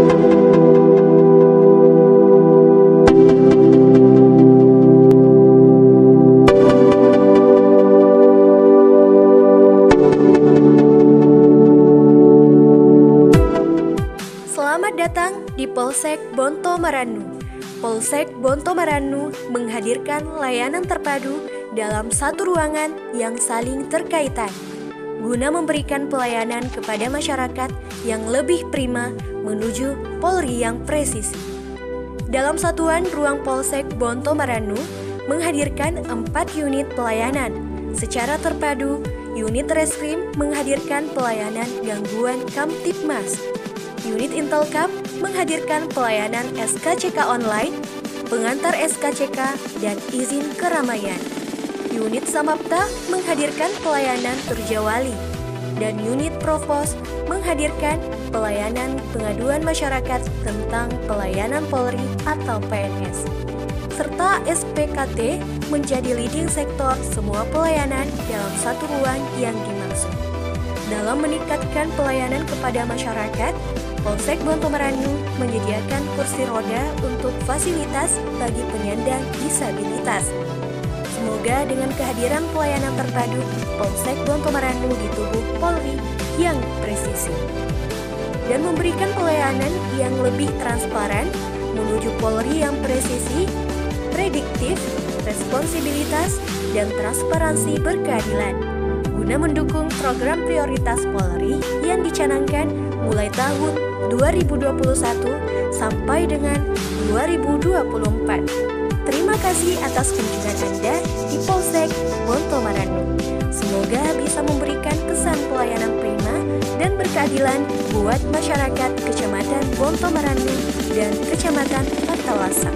Selamat datang di Polsek Bonto Marannu. Polsek Bonto Marannu menghadirkan layanan terpadu dalam satu ruangan yang saling terkaitan, guna memberikan pelayanan kepada masyarakat yang lebih prima menuju Polri yang presisi. Dalam satuan ruang Polsek Bonto Marannu menghadirkan 4 unit pelayanan. Secara terpadu, unit Reskrim menghadirkan pelayanan gangguan Kamtibmas. Unit Intelkam menghadirkan pelayanan SKCK online, pengantar SKCK, dan izin keramaian. Unit Samapta menghadirkan pelayanan Turjawali, dan unit Provos menghadirkan pelayanan pengaduan masyarakat tentang pelayanan Polri atau PNS. Serta SPKT menjadi leading sektor semua pelayanan dalam satu ruang yang dimaksud. Dalam meningkatkan pelayanan kepada masyarakat, Polsek Bonto Marannu menyediakan kursi roda untuk fasilitas bagi penyandang disabilitas. Semoga dengan kehadiran pelayanan terpadu Polsek Bonto Marannu di tubuh Polri yang presisi dan memberikan pelayanan yang lebih transparan menuju Polri yang presisi, prediktif, responsibilitas, dan transparansi berkeadilan, guna mendukung program prioritas Polri yang dicanangkan mulai tahun 2021 sampai dengan 2024. Terima kasih atas kunjungan Anda di Polsek Bonto Marannu. Semoga bisa memberikan kesan pelayanan prima dan berkeadilan buat masyarakat Kecamatan Bonto Marannu dan Kecamatan Pattalasa.